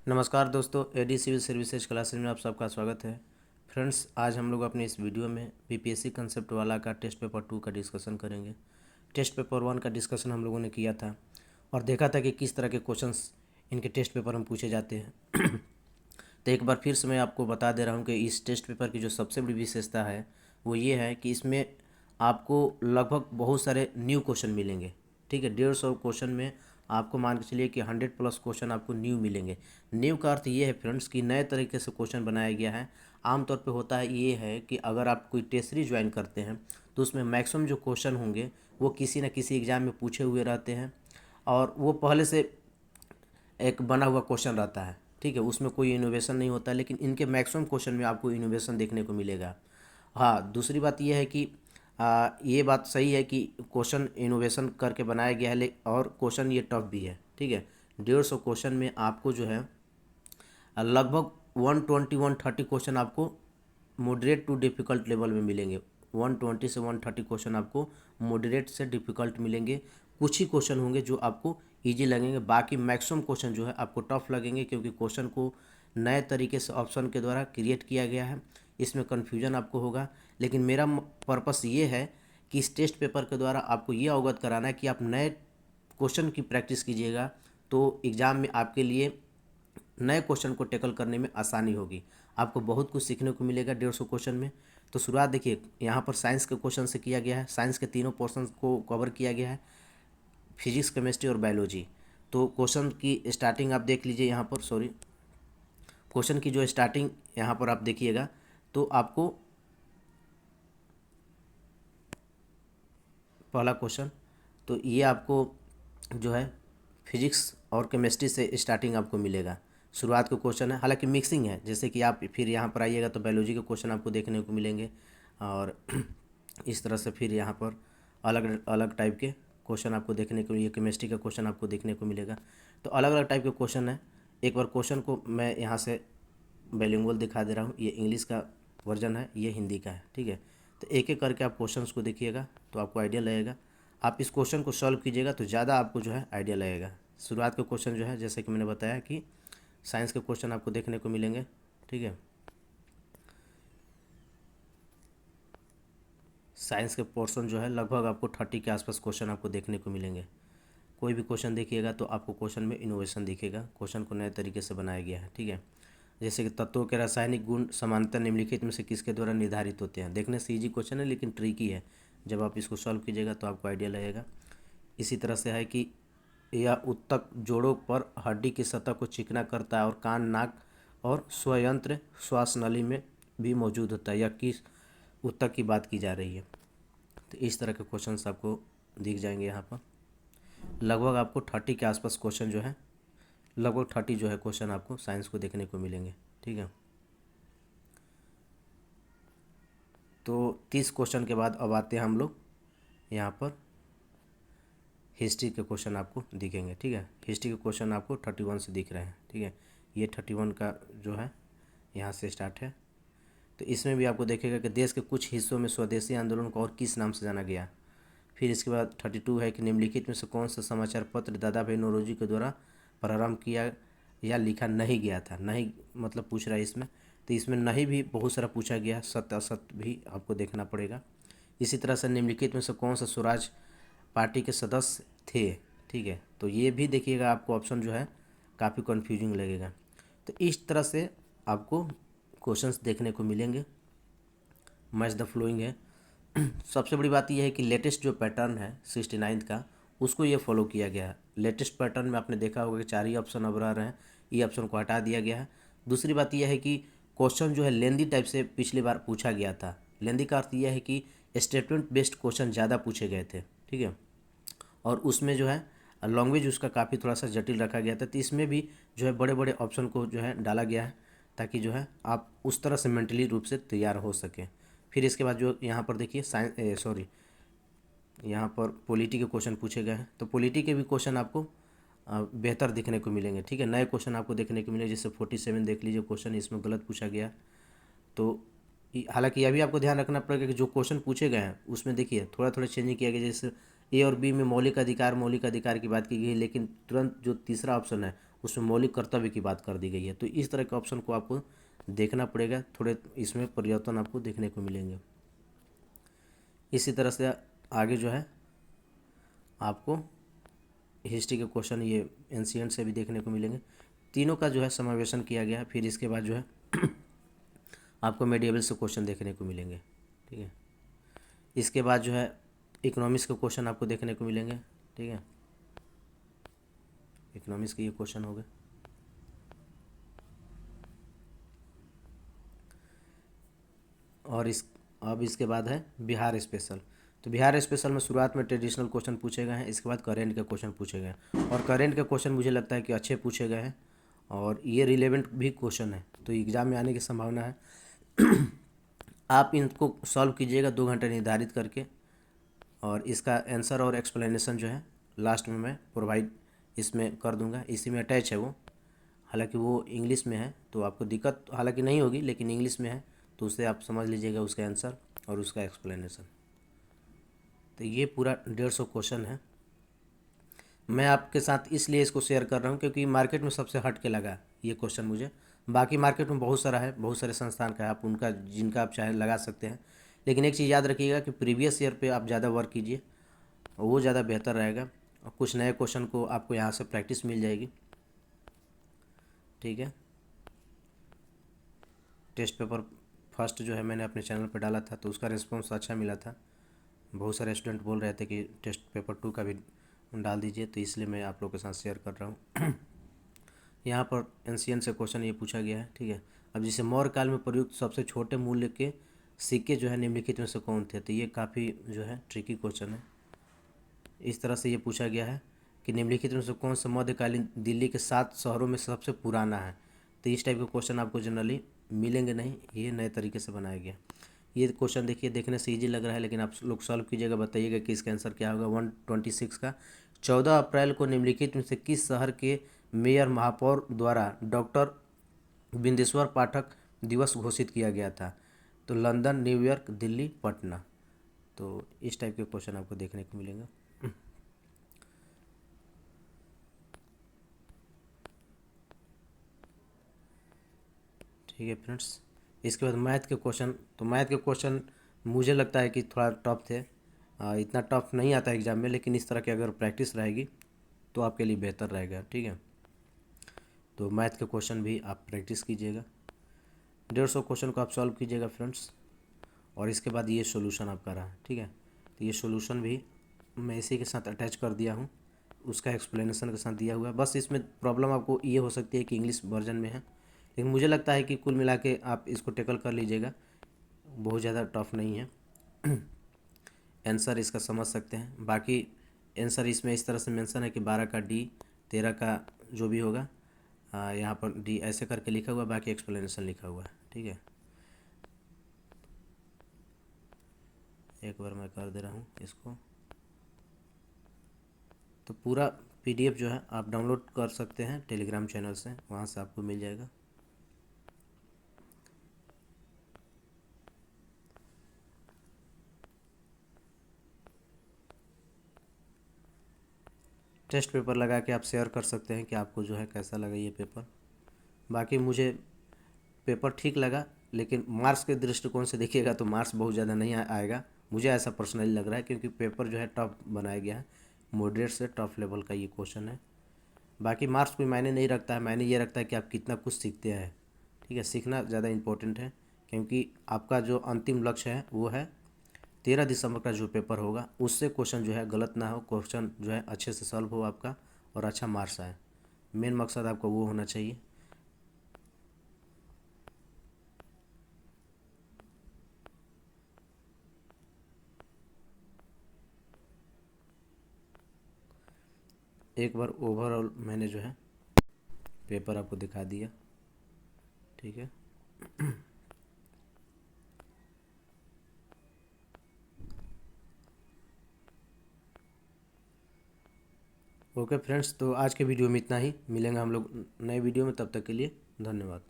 नमस्कार दोस्तों, AD civil services classes में आप सबका स्वागत है। फ्रेंड्स, आज हम लोग अपने इस वीडियो में बीपीएससी कंसेप्ट वाला का टेस्ट पेपर 2 का डिस्कशन करेंगे। टेस्ट पेपर 1 का डिस्कशन हम लोगों ने किया था और देखा था कि किस तरह के क्वेश्चंस इनके टेस्ट पेपर में पूछे जाते हैं। तो एक बार फिर से मैं आपको बता दे रहा हूँ कि इस टेस्ट पेपर की जो सबसे बड़ी विशेषता है वो ये है कि इसमें आपको लगभग बहुत सारे न्यू क्वेश्चन मिलेंगे। ठीक है, 150 क्वेश्चन में आपको मान के चलिए कि 100+ क्वेश्चन आपको न्यू मिलेंगे। न्यू का अर्थ ये है फ्रेंड्स कि नए तरीके से क्वेश्चन बनाया गया है। आमतौर पे होता है ये है कि अगर आप कोई टेस्ट सीरीज ज्वाइन करते हैं तो उसमें मैक्सिमम जो क्वेश्चन होंगे वो किसी न किसी एग्ज़ाम में पूछे हुए रहते हैं और वो पहले से एक बना हुआ क्वेश्चन रहता है। ठीक है, उसमें कोई इनोवेशन नहीं होता है, लेकिन इनके मैक्सिमम क्वेश्चन में आपको इनोवेशन देखने को मिलेगा। हाँ, दूसरी बात यह है कि ये बात सही है कि क्वेश्चन इनोवेशन करके बनाया गया है, और क्वेश्चन ये टफ भी है। ठीक है, 150 क्वेश्चन में आपको जो है लगभग 120-130 क्वेश्चन आपको मॉडरेट टू डिफ़िकल्ट लेवल में मिलेंगे। 120 से 130 क्वेश्चन आपको मॉडरेट से डिफ़िकल्ट मिलेंगे। कुछ ही क्वेश्चन होंगे जो आपको इजी लगेंगे, बाकी मैक्सिमम क्वेश्चन जो है आपको टफ लगेंगे, क्योंकि क्वेश्चन को नए तरीके से ऑप्शन के द्वारा क्रिएट किया गया है। इसमें कन्फ्यूजन आपको होगा, लेकिन मेरा पर्पस ये है कि इस टेस्ट पेपर के द्वारा आपको ये अवगत कराना है कि आप नए क्वेश्चन की प्रैक्टिस कीजिएगा तो एग्ज़ाम में आपके लिए नए क्वेश्चन को टैकल करने में आसानी होगी। आपको बहुत कुछ सीखने को मिलेगा 150 क्वेश्चन में। तो शुरुआत देखिए, यहाँ पर साइंस के क्वेश्चन से किया गया है। साइंस के तीनों पोर्शन को कवर किया गया है, फिजिक्स, केमिस्ट्री और बायोलॉजी। तो क्वेश्चन की स्टार्टिंग आप देख लीजिए यहाँ पर, क्वेश्चन की जो स्टार्टिंग यहाँ पर आप देखिएगा तो आपको पहला क्वेश्चन, तो ये आपको जो है फिजिक्स और केमिस्ट्री से स्टार्टिंग आपको मिलेगा। शुरुआत का क्वेश्चन है, हालांकि मिक्सिंग है, जैसे कि आप फिर यहाँ पर आइएगा तो बायोलॉजी के क्वेश्चन आपको देखने को मिलेंगे और इस तरह से फिर यहाँ पर अलग अलग टाइप के क्वेश्चन आपको देखने को, ये केमिस्ट्री का क्वेश्चन आपको देखने को मिलेगा। तो अलग अलग टाइप के क्वेश्चन है। एक बार क्वेश्चन को मैं यहाँ से बाइलिंगुअल दिखा दे रहा हूँ। ये इंग्लिश का वर्जन है, ये हिंदी का है। ठीक है, तो एक एक करके आप क्वेश्चंस को देखिएगा तो आपको आइडिया लगेगा। आप इस क्वेश्चन को सॉल्व कीजिएगा तो ज़्यादा आपको जो है आइडिया लगेगा। शुरुआत के क्वेश्चन जो है, जैसे कि मैंने बताया कि साइंस के क्वेश्चन आपको देखने को मिलेंगे। ठीक है, साइंस के पोर्शन जो है लगभग आपको 30 के आसपास क्वेश्चन आपको देखने को मिलेंगे। कोई भी क्वेश्चन देखिएगा तो आपको क्वेश्चन में इनोवेशन दिखेगा, क्वेश्चन को नए तरीके से बनाया गया है। ठीक है, जैसे कि तत्वों के रासायनिक गुण समानता निम्नलिखित में से किसके द्वारा निर्धारित होते हैं। देखने से इजी क्वेश्चन है लेकिन ट्रिकी है। जब आप इसको सॉल्व कीजिएगा तो आपको आइडिया लगेगा। इसी तरह से है कि यह उत्तक जोड़ों पर हड्डी की सतह को चिकना करता है और कान, नाक और स्वयंत्र श्वास नली में भी मौजूद होता है। यह किस उत्तक की बात की जा रही है। तो इस तरह के क्वेश्चंस आपको दिख जाएंगे यहाँ पर। लगभग आपको 30 के आसपास क्वेश्चन जो है, लगभग 30 जो है क्वेश्चन आपको साइंस को देखने को मिलेंगे। ठीक है, तो 30 क्वेश्चन के बाद अब आते हैं हम लोग यहाँ पर हिस्ट्री के क्वेश्चन आपको दिखेंगे। ठीक है, हिस्ट्री के क्वेश्चन आपको 31 से दिख रहे हैं। ठीक है, ये 31 का जो है यहाँ से स्टार्ट है। तो इसमें भी आपको देखेगा कि देश के कुछ हिस्सों में स्वदेशी आंदोलन को और किस नाम से जाना गया। फिर इसके बाद 32 है कि निम्नलिखित में से कौन सा समाचार पत्र दादा भाई नौरोजी के द्वारा प्रारंभ किया या लिखा नहीं गया था। नहीं मतलब पूछ रहा है इसमें, तो इसमें नहीं भी बहुत सारा पूछा गया, सत्य असत्य भी आपको देखना पड़ेगा। इसी तरह से निम्नलिखित में से कौन सा स्वराज पार्टी के सदस्य थे। ठीक है, तो ये भी देखिएगा, आपको ऑप्शन जो है काफ़ी कन्फ्यूजिंग लगेगा। तो इस तरह से आपको क्वेश्चंस देखने को मिलेंगे। मैच द फ्लोइंग है। सबसे बड़ी बात यह है कि लेटेस्ट जो पैटर्न है 69 का, उसको ये फॉलो किया गया है। लेटेस्ट पैटर्न में आपने देखा होगा कि 4 ही ऑप्शन अब रह रहे हैं, ये ऑप्शन को हटा दिया गया है। दूसरी बात यह है कि क्वेश्चन जो है लेंदी टाइप से पिछली बार पूछा गया था। लेंदी का अर्थ यह है कि स्टेटमेंट बेस्ड क्वेश्चन ज़्यादा पूछे गए थे। ठीक है, और उसमें जो है लैंग्वेज उसका काफ़ी थोड़ा सा जटिल रखा गया था। तो इसमें भी जो है बड़े बड़े ऑप्शन को जो है डाला गया है, ताकि जो है आप उस तरह से मेंटली रूप से तैयार हो सकें। फिर इसके बाद जो यहाँ पर देखिए यहाँ पर पॉलिटी के क्वेश्चन पूछे गए हैं। तो पॉलिटी के भी क्वेश्चन आपको बेहतर देखने को मिलेंगे। ठीक है, नए क्वेश्चन आपको देखने को मिलेंगे। जैसे 47 देख लीजिए क्वेश्चन, इसमें गलत पूछा गया। तो हालांकि यह भी आपको ध्यान रखना पड़ेगा कि जो क्वेश्चन पूछे गए हैं उसमें देखिए थोड़ा थोड़ा चेंजिंग किया गया। जैसे ए और बी में मौलिक अधिकार की बात की गई, लेकिन तुरंत जो तीसरा ऑप्शन है उसमें मौलिक कर्तव्य की बात कर दी गई है। तो इस तरह के ऑप्शन को आपको देखना पड़ेगा, थोड़े इसमें परिवर्तन आपको देखने को मिलेंगे। इसी तरह से आगे जो है आपको हिस्ट्री के क्वेश्चन ये एंशिएंट से भी देखने को मिलेंगे। तीनों का जो है समावेशन किया गया है। फिर इसके बाद जो है आपको मेडिएवल से क्वेश्चन देखने को मिलेंगे, ठीक है। इसके बाद जो है इकोनॉमिक्स के क्वेश्चन आपको देखने को मिलेंगे, ठीक है। इकोनॉमिक्स के ये क्वेश्चन हो गए। और अब इसके बाद है बिहार स्पेशल। तो बिहार स्पेशल में शुरुआत में ट्रेडिशनल क्वेश्चन पूछे गए हैं, इसके बाद करेंट के क्वेश्चन पूछे गए हैं। और करेंट के क्वेश्चन मुझे लगता है कि अच्छे पूछे गए हैं और ये रिलेवेंट भी क्वेश्चन है, तो एग्ज़ाम में आने की संभावना है। आप इनको सॉल्व कीजिएगा 2 घंटे निर्धारित करके, और इसका आंसर और एक्सप्लेनेशन जो है लास्ट में मैं प्रोवाइड इसमें कर दूंगा, इसी में अटैच है वो। हालांकि वो इंग्लिश में है तो आपको दिक्कत हालांकि नहीं होगी, लेकिन इंग्लिश में है तो उससे आप समझ लीजिएगा उसका आंसर और उसका एक्सप्लेनेशन। तो ये पूरा 150 क्वेश्चन है। मैं आपके साथ इसलिए इसको शेयर कर रहा हूँ क्योंकि मार्केट में सबसे हट के लगा ये क्वेश्चन मुझे। बाकी मार्केट में बहुत सारा है, बहुत सारे संस्थान का है, आप उनका जिनका आप चाहे लगा सकते हैं। लेकिन एक चीज़ याद रखिएगा कि प्रीवियस ईयर पे आप ज़्यादा वर्क कीजिए, वो ज़्यादा बेहतर रहेगा। और कुछ नए क्वेश्चन को आपको यहाँ से प्रैक्टिस मिल जाएगी, ठीक है। टेस्ट पेपर फर्स्ट जो है मैंने अपने चैनल पर डाला था तो उसका रिस्पॉन्स अच्छा मिला था। बहुत सारे स्टूडेंट बोल रहे थे कि टेस्ट पेपर 2 का भी डाल दीजिए, तो इसलिए मैं आप लोग के साथ शेयर कर रहा हूँ। यहाँ पर एंशिएंट से क्वेश्चन ये पूछा गया है, ठीक है। अब जैसे मौर्य काल में प्रयुक्त सबसे छोटे मूल्य के सिक्के जो है निम्नलिखित में से कौन थे, तो ये काफ़ी जो है ट्रिकी क्वेश्चन है। इस तरह से ये पूछा गया है कि निम्नलिखित में से कौन सा मध्यकालीन दिल्ली के 7 शहरों में सबसे पुराना है। तो इस टाइप के क्वेश्चन आपको जनरली मिलेंगे नहीं, ये नए तरीके से बनाया गया। ये क्वेश्चन देखिए, देखने से इजी लग रहा है लेकिन आप लोग सॉल्व कीजिएगा, बताइएगा कि इसका आंसर क्या होगा। 126 का 14 अप्रैल को निम्नलिखित में से किस शहर के मेयर महापौर द्वारा डॉक्टर बिंदेश्वर पाठक दिवस घोषित किया गया था। तो लंदन, न्यूयॉर्क, दिल्ली, पटना। तो इस टाइप के क्वेश्चन आपको देखने को मिलेंगे। ठीक है फ्रेंड्स, इसके बाद मैथ के क्वेश्चन। तो मैथ के क्वेश्चन मुझे लगता है कि थोड़ा टफ थे, इतना टफ नहीं आता एग्जाम में, लेकिन इस तरह की अगर प्रैक्टिस रहेगी तो आपके लिए बेहतर रहेगा, ठीक है। तो मैथ के क्वेश्चन भी आप प्रैक्टिस कीजिएगा, 150 क्वेश्चन को आप सॉल्व कीजिएगा फ्रेंड्स। और इसके बाद ये सॉल्यूशन आपका रहा, ठीक है। तो ये सॉल्यूशन भी मैं इसी के साथ अटैच कर दिया हूँ, उसका एक्सप्लेनेशन के साथ दिया हुआ है। बस इसमें प्रॉब्लम आपको ये हो सकती है कि इंग्लिश वर्जन में है, लेकिन मुझे लगता है कि कुल मिला के आप इसको टैकल कर लीजिएगा, बहुत ज़्यादा टफ नहीं है। आंसर इसका समझ सकते हैं। बाकी आंसर इसमें इस तरह से मेंशन है कि 12 का डी, 13 का जो भी होगा यहाँ पर डी ऐसे करके लिखा हुआ, बाकी एक्सप्लेनेशन लिखा हुआ है, ठीक है। एक बार मैं कर दे रहा हूँ इसको। तो पूरा पीडीएफ जो है आप डाउनलोड कर सकते हैं टेलीग्राम चैनल से, वहाँ से आपको मिल जाएगा। टेस्ट पेपर लगा के आप शेयर कर सकते हैं कि आपको जो है कैसा लगा ये पेपर। बाकी मुझे पेपर ठीक लगा, लेकिन मार्क्स के दृष्टिकोण से देखिएगा तो मार्क्स बहुत ज़्यादा नहीं आएगा, मुझे ऐसा पर्सनली लग रहा है, क्योंकि पेपर जो है टफ बनाया गया है, मॉडरेट से टफ लेवल का ये क्वेश्चन है। बाकी मार्क्स कोई मायने नहीं रखता है, मायने ये रखता है कि आप कितना कुछ सीखते हैं, ठीक है। सीखना ज़्यादा इम्पोर्टेंट है, क्योंकि आपका जो अंतिम लक्ष्य है वो है 13 दिसंबर का जो पेपर होगा उससे क्वेश्चन जो है गलत ना हो, क्वेश्चन जो है अच्छे से सॉल्व हो आपका और अच्छा मार्क्स आए। मेन मकसद आपका वो होना चाहिए। एक बार ओवरऑल मैंने जो है पेपर आपको दिखा दिया, ठीक है। ओके फ्रेंड्स, तो आज के वीडियो में इतना ही, मिलेंगे हम लोग नए वीडियो में, तब तक के लिए धन्यवाद।